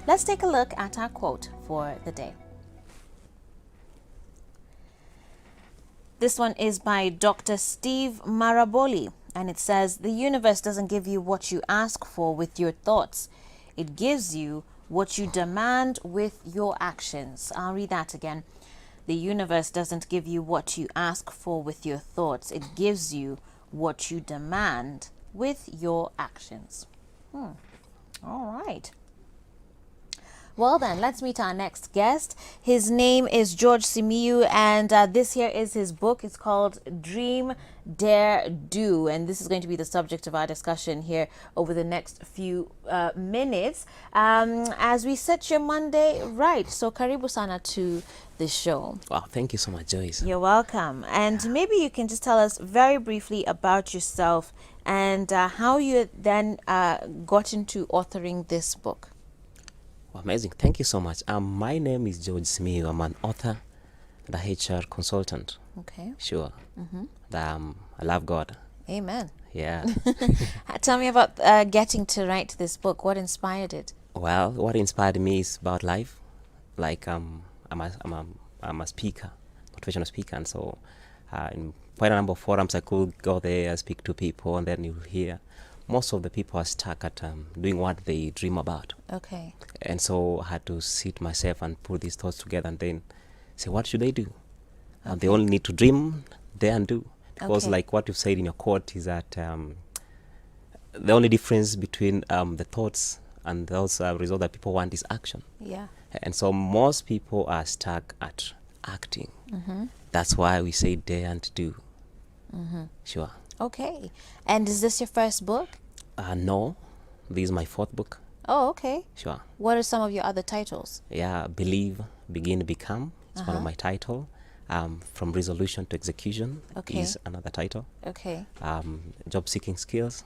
Let's take a look at our quote for the day. This one is by Dr. Steve Maraboli, and it says, "The universe doesn't give you what you ask for with your thoughts. It gives you what you demand with your actions." I'll read that again. The universe doesn't give you what you ask for with your thoughts. It gives you what you demand with your actions. All right. Well then, let's meet our next guest. His name is George Simiyu, and this here is his book. It's called Dream, Dare, Do, and this is going to be the subject of our discussion here over the next few minutes as we set your Monday right. So karibu sana to the show. Wow, thank you so much, Joyce. You're welcome. And maybe you can just tell us very briefly about yourself and how you then got into authoring this book. Amazing. Thank you so much. My name is George Simiyu. I'm an author and a HR consultant. Okay. Sure. I love God. Amen. Yeah. Tell me about getting to write this book. What inspired it? Well, what inspired me is about life. Like I'm a speaker, motivational speaker, and so in quite a number of forums I could go there, speak to people, and then you hear most of the people are stuck at doing what they dream about. Okay. And so I had to sit myself and put these thoughts together and then say, what should they do? They only need to dream, dare and do. Because like what you've said in your quote is that the only difference between the thoughts and those results that people want is action. Yeah. And so most people are stuck at acting. That's why we say dare and do. Sure. Okay. And is this your first book? No, this is my fourth book. Oh, okay. Sure. What are some of your other titles? Yeah, Believe, Begin, Become. It's one of my title. From Resolution to Execution is another title. Okay. Job Seeking Skills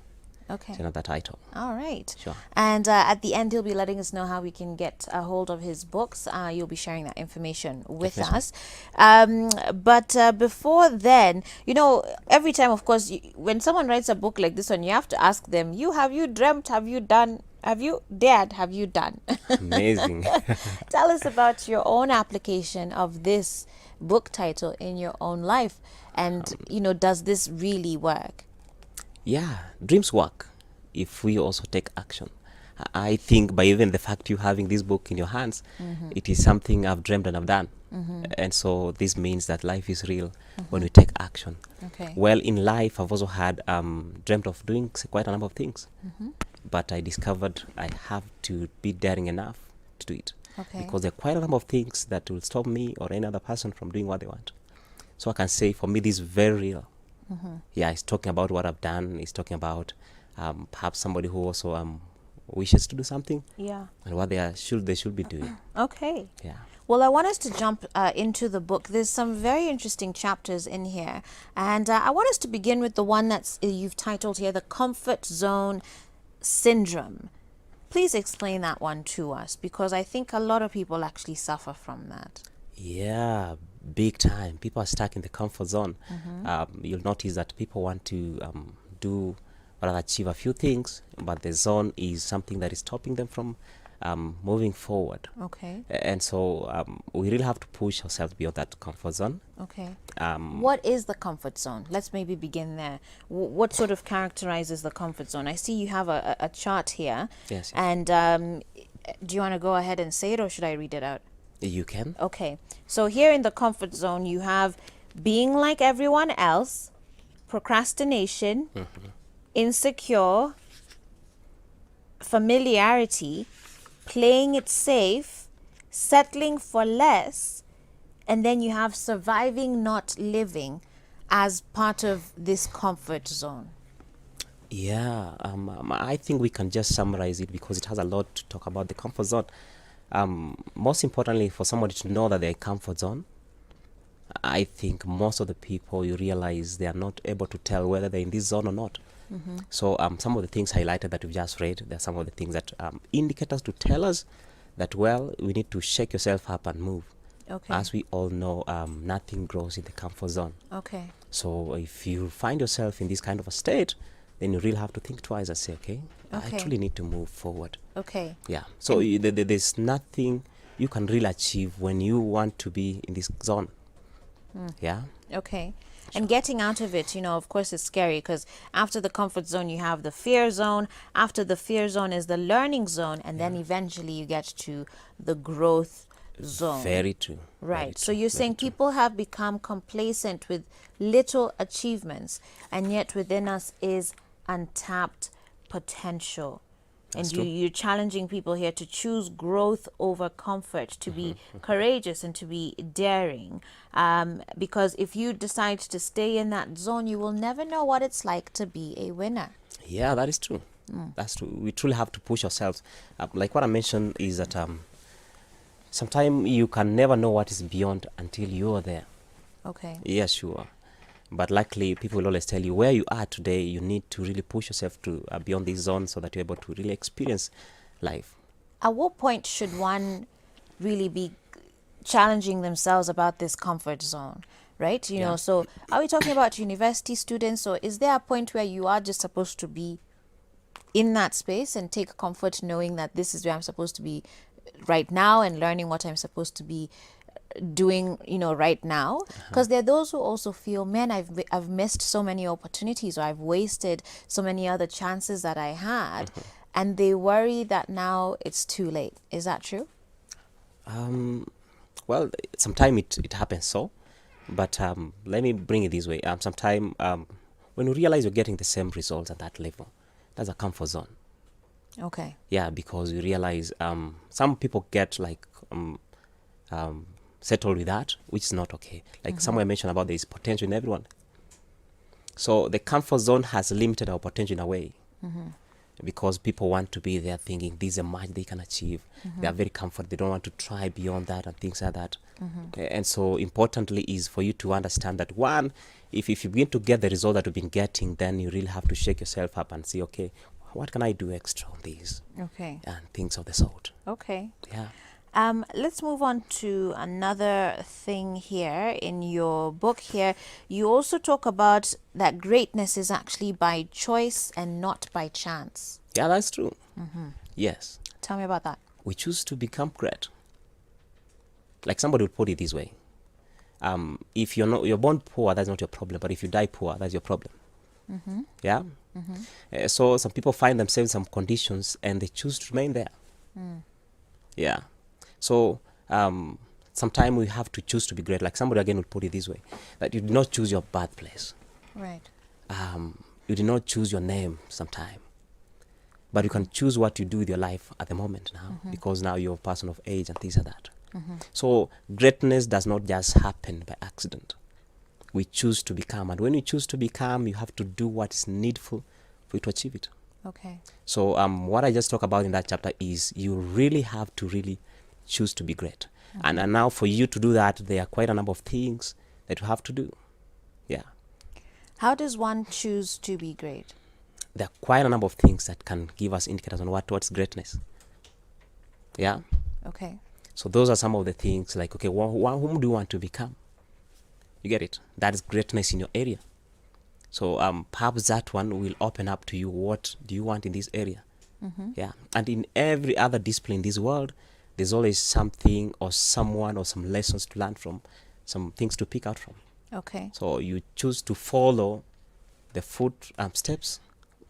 Okay. is another title. All right. Sure. And at the end, he'll be letting us know how we can get a hold of his books. You'll be sharing that information with us. But before then, you know, every time, of course, when someone writes a book like this one, you have to ask them, have you dreamt? Have you done? Have you dared? Have you done? Amazing. Tell us about your own application of this book title in your own life. And, does this really work? Yeah, dreams work if we also take action. I think by even the fact you having this book in your hands, it is something I've dreamed and I've done. And so this means that life is real when we take action. Okay. Well, in life, I've also had dreamt of doing quite a number of things. But I discovered I have to be daring enough to do it. Okay. Because there are quite a number of things that will stop me or any other person from doing what they want. So I can say for me, this is very real. Yeah, it's talking about what I've done. It's talking about perhaps somebody who also wishes to do something. Yeah. And what they should be doing. Okay. Yeah. Well, I want us to jump into the book. There's some very interesting chapters in here. And I want us to begin with the one that's you've titled here, The Comfort Zone Syndrome. Please explain that one to us, because I think a lot of people actually suffer from that. Yeah, big time. People are stuck in the comfort zone. You'll notice that people want to do or achieve a few things, but the zone is something that is stopping them from moving forward. Okay. And so we really have to push ourselves beyond that comfort zone. Okay. What is the comfort zone? Let's maybe begin there. What sort of characterizes the comfort zone? I see you have a chart here. Yes. And do you want to go ahead and say it, or should I read it out? You can. Okay. So here in the comfort zone, you have being like everyone else, procrastination, insecure, familiarity, playing it safe, settling for less, and then you have surviving, not living as part of this comfort zone. Yeah, I think we can just summarize it because it has a lot to talk about the comfort zone. Most importantly, for somebody to know that they're in comfort zone, I think most of the people, you realize they are not able to tell whether they're in this zone or not. So some of the things highlighted that we've just read, there are some of the things that indicate us to tell us that, well, we need to shake yourself up and move. Okay. As we all know, nothing grows in the comfort zone. Okay. So if you find yourself in this kind of a state, then you really have to think twice and say, okay, Okay. I truly need to move forward. Okay. Yeah. So there's nothing you can really achieve when you want to be in this zone. Yeah. Okay. And getting out of it, of course, is scary because after the comfort zone, you have the fear zone. After the fear zone is the learning zone. And then eventually you get to the growth zone. Very true. Right. So you're saying people have become complacent with little achievements, and yet within us is untapped potential. That's And you're challenging people here to choose growth over comfort, to be courageous and to be daring. Because if you decide to stay in that zone, you will never know what it's like to be a winner. Yeah, that is true. That's true. We truly have to push ourselves. Like what I mentioned is that sometimes you can never know what is beyond until you're there. Okay. Yeah, sure. But luckily, people will always tell you where you are today, you need to really push yourself to beyond this zone so that you're able to really experience life. At what point should one really be challenging themselves about this comfort zone, right? You know, so are we talking about university students, or is there a point where you are just supposed to be in that space and take comfort knowing that this is where I'm supposed to be right now and learning what I'm supposed to be doing, right now? Because there are those who also feel, man, I've missed so many opportunities, or I've wasted so many other chances that I had, and they worry that now it's too late. Is that true? Well, sometimes it happens so, but let me bring it this way. Sometimes when you realize you're getting the same results at that level, that's a comfort zone. Okay. Yeah, because you realize some people get like settled with that, which is not okay. Like someone mentioned about there is potential in everyone. So the comfort zone has limited our potential in a way. Because people want to be there thinking this is a much they can achieve. They are very comfortable. They don't want to try beyond that and things like that. And so importantly is for you to understand that one, if you begin to get the result that you've been getting, then you really have to shake yourself up and say, okay, what can I do extra on these? Okay. And things of the sort. Okay. Yeah. Let's move on to another thing here in your book here. You also talk about that greatness is actually by choice and not by chance. Yeah, that's true. Yes. Tell me about that. We choose to become great. Like somebody would put it this way. If you're born poor, that's not your problem. But if you die poor, that's your problem. Yeah? So some people find themselves in some conditions and they choose to remain there. Yeah. So sometimes we have to choose to be great. Like somebody again would put it this way, that you did not choose your birthplace. Right. You did not choose your name sometime. But you can choose what you do with your life at the moment now, because now you're a person of age and things like that. So greatness does not just happen by accident. We choose to become. And when you choose to become, you have to do what is needful for you to achieve it. Okay. So what I just talked about in that chapter is you really have to really choose to be great. And now for you to do that, there are quite a number of things that you have to do. Yeah. How does one choose to be great? There are quite a number of things that can give us indicators on what's greatness. Yeah. Okay. So those are some of the things like, okay, whom do you want to become? You get it? That is greatness in your area. So perhaps that one will open up to you. What do you want in this area? Yeah. And in every other discipline in this world, there's always something or someone or some lessons to learn from, some things to pick out from. Okay. So you choose to follow the steps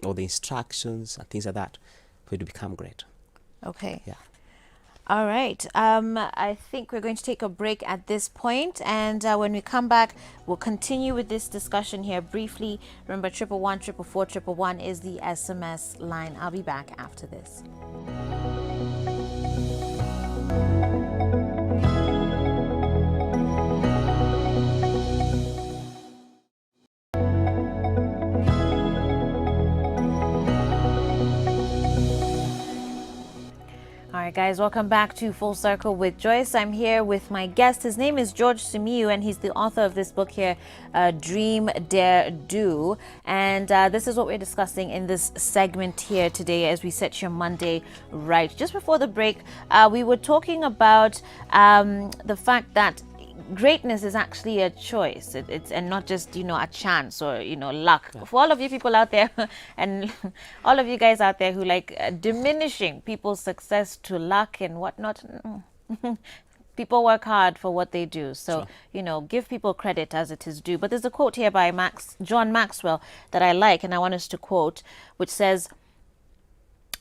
or the instructions and things like that for you to become great. Okay. Yeah. All right. I think we're going to take a break at this point, and when we come back, we'll continue with this discussion here briefly. Remember, 111 444 111 is the SMS line. I'll be back after this. All right, guys, welcome back to Full Circle with Joyce. I'm here with my guest. His name is George Simiyu, and he's the author of this book here, Dream, Dare, Do. And this is what we're discussing in this segment here today as we set your Monday right. Just before the break, we were talking about the fact that greatness is actually a choice. It's and not just a chance or luck. For all of you people out there, and all of you guys out there who like diminishing people's success to luck and whatnot. People work hard for what they do. So, give people credit as it is due. But there's a quote here by John Maxwell that I like, and I want us to quote, which says,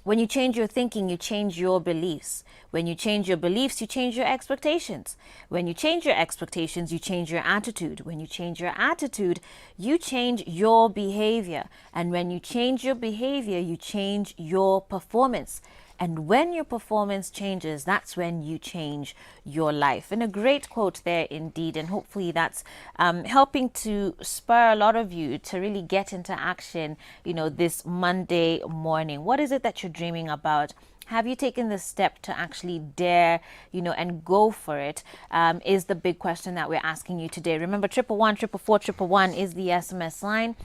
when you change your thinking, you change your beliefs. When you change your beliefs, you change your expectations. When you change your expectations, you change your attitude. When you change your attitude, you change your behavior. And when you change your behavior, you change your performance. And when your performance changes, that's when you change your life. And a great quote there indeed. And hopefully that's helping to spur a lot of you to really get into action, this Monday morning. What is it that you're dreaming about? Have you taken the step to actually dare, and go for it? Is the big question that we're asking you today. Remember, 111 444 111 is the SMS line.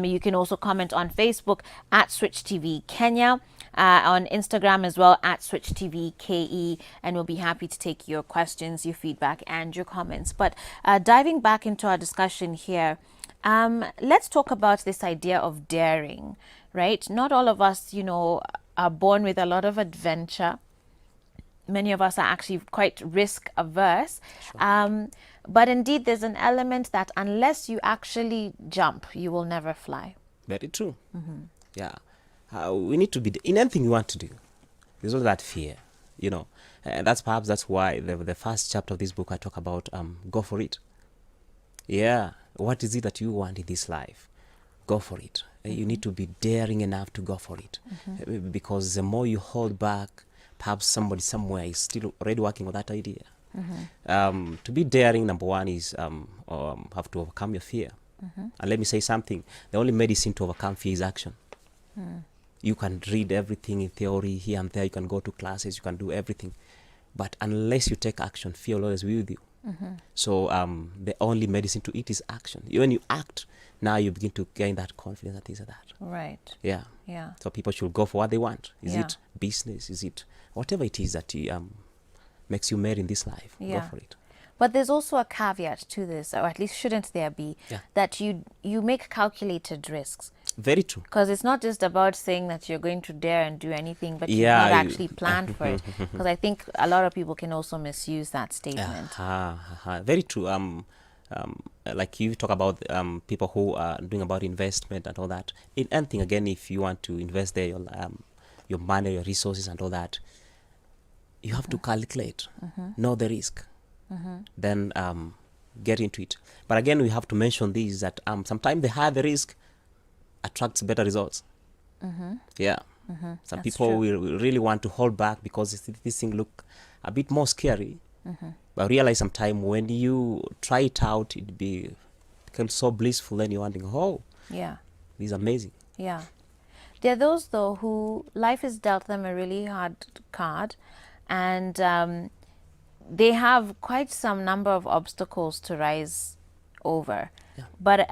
You can also comment on Facebook at Switch TV Kenya. On Instagram as well at Switch TV KE, and we'll be happy to take your questions, your feedback, and your comments. But diving back into our discussion here, let's talk about this idea of daring, right? Not all of us, are born with a lot of adventure. Many of us are actually quite risk averse. Sure. But indeed, there's an element that unless you actually jump, you will never fly. Very true. Mm-hmm. Yeah. We need to be in anything you want to do. There's all that fear, and that's why the first chapter of this book I talk about go for it. Yeah, what is it that you want in this life? Go for it. Mm-hmm. You need to be daring enough to go for it, because the more you hold back, perhaps somebody somewhere is still already working on that idea. Mm-hmm. To be daring, number one is have to overcome your fear. Mm-hmm. And let me say something: the only medicine to overcome fear is action. You can read everything in theory here and there. You can go to classes. You can do everything. But unless you take action, fear will always be with you. Mm-hmm. So the only medicine to it is action. When you act, now you begin to gain that confidence and things like that. Right. Yeah. Yeah. So people should go for what they want. Is it business? Is it whatever it is that makes you merry in this life? Yeah. Go for it. But there's also a caveat to this, or at least shouldn't there be, that you make calculated risks. Very true. Because it's not just about saying that you're going to dare and do anything, but you've not actually planned for it. Because I think a lot of people can also misuse that statement. Very true. Like you talk about people who are doing about investment and all that. In anything, again, if you want to invest there, your money, your resources and all that, you have to calculate, know the risk. Then get into it. But again, we have to mention this, that sometimes the higher the risk attracts better results. Yeah. Some That's people will really want to hold back because this thing look a bit more scary. But realize sometime when you try it out, it becomes so blissful. Then you're wondering, this is amazing. Yeah. There are those though who life has dealt them a really hard card, and they have quite some number of obstacles to rise over. Yeah. But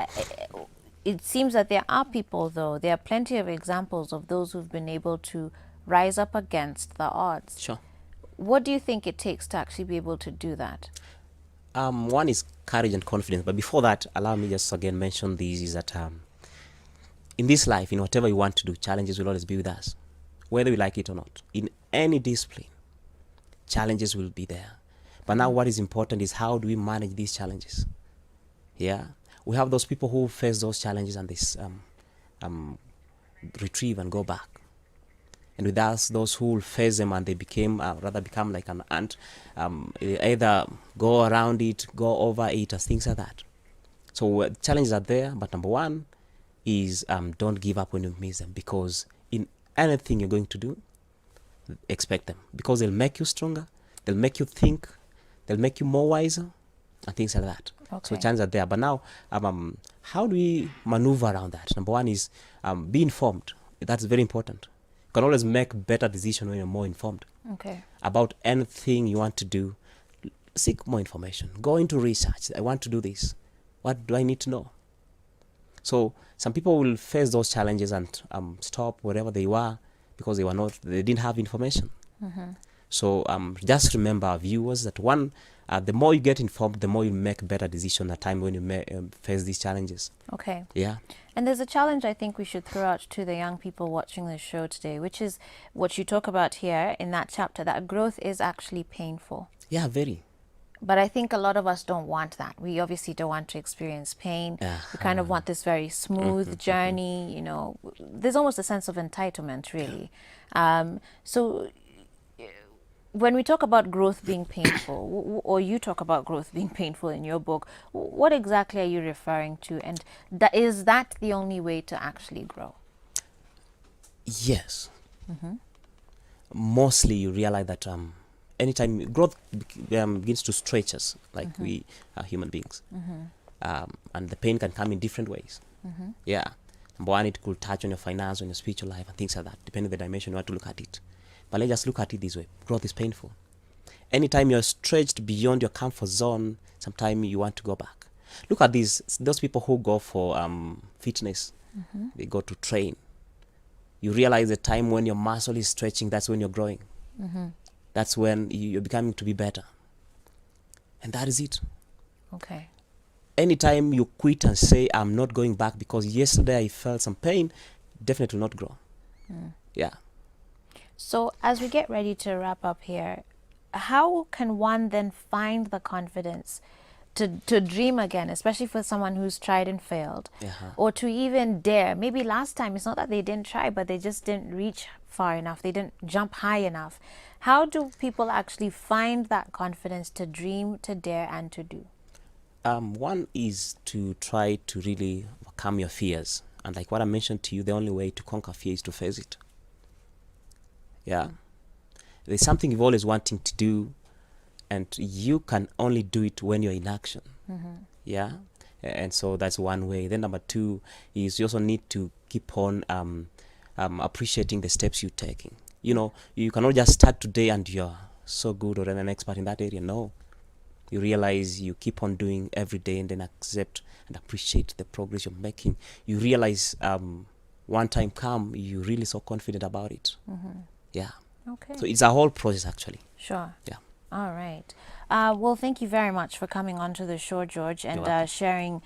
it seems that there are people, though, there are plenty of examples of those who've been able to rise up against the odds. Sure. What do you think it takes to actually be able to do that? One is courage and confidence. But before that, allow me just again mention this, is that in this life, in whatever you want to do, challenges will always be with us, whether we like it or not. In any discipline, challenges will be there. But now what is important is how do we manage these challenges? Yeah. We have those people who face those challenges and they retrieve and go back. And with us, those who will face them and they become like an ant, either go around it, go over it, or things like that. So challenges are there, but number one is don't give up when you miss them, because in anything you're going to do, expect them, because they'll make you stronger, they'll make you think, they'll make you more wiser, and things like that. Okay. So chances are there. But now, how do we maneuver around that? Number one is be informed. That's very important. You can always make better decisions when you're more informed. Okay. About anything you want to do. Seek more information. Go into research. I want to do this. What do I need to know? So some people will face those challenges and stop wherever they were because they didn't have information. So just remember, our viewers, that one, the more you get informed, the more you make better decisions at time when you face these challenges. Okay. Yeah. And there's a challenge I think we should throw out to the young people watching this show today, which is what you talk about here in that chapter, that growth is actually painful. Yeah, very. But I think a lot of us don't want that. We obviously don't want to experience pain. We kind of want this very smooth journey, you know. There's almost a sense of entitlement, really. So when we talk about growth being painful, or you talk about growth being painful in your book, what exactly are you referring to? And is that the only way to actually grow? Yes. Mostly you realize that anytime growth begins to stretch us, like we are human beings, and the pain can come in different ways. Yeah. Number one, it could touch on your finance, on your spiritual life, and things like that, depending on the dimension you want to look at it. But let's just look at it this way. Growth is painful. Anytime you're stretched beyond your comfort zone, sometimes you want to go back. Look at those people who go for fitness. They go to train. You realize the time when your muscle is stretching, that's when you're growing. That's when you're becoming to be better. And that is it. Okay. Anytime you quit and say, I'm not going back because yesterday I felt some pain, definitely will not grow. Yeah. So as we get ready to wrap up here, how can one then find the confidence to dream again, especially for someone who's tried and failed, or to even dare? Maybe last time it's not that they didn't try, but they just didn't reach far enough. They didn't jump high enough. How do people actually find that confidence to dream, to dare, and to do? One is to try to really overcome your fears. And like what I mentioned to you, the only way to conquer fear is to face it. Yeah. There's something you've always wanting to do, and you can only do it when you're in action. Yeah. And so that's one way. Then number two is you also need to keep on appreciating the steps you're taking. You know, you cannot just start today and you're so good or an expert in that area. No. You realize you keep on doing every day, and then accept and appreciate the progress you're making. You realize one time come, you're really so confident about it. Yeah. Okay. So it's a whole process, actually. Sure. Yeah. All right. Well, thank you very much for coming onto the show, George, and sharing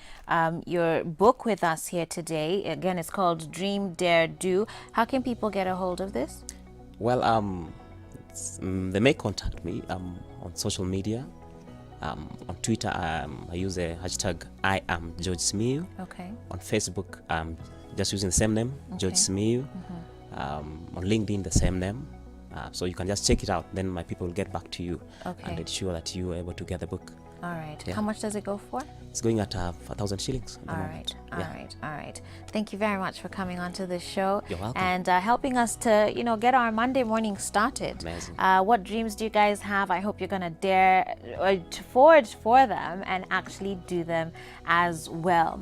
your book with us here today. Again, it's called Dream, Dare, Do. How can people get a hold of this? Well, they may contact me on social media. On Twitter, I use the hashtag I am George Simiyu. Okay. On Facebook, just using the same name, George Simiyu. On LinkedIn, the same name. So you can just check it out. Then my people will get back to you and ensure that you are able to get the book. All right. Yeah. How much does it go for? It's going at 1,000 shillings. All right. All right. Thank you very much for coming onto the show. You're welcome. And helping us to, get our Monday morning started. Amazing. What dreams do you guys have? I hope you're going to dare to forge for them and actually do them as well.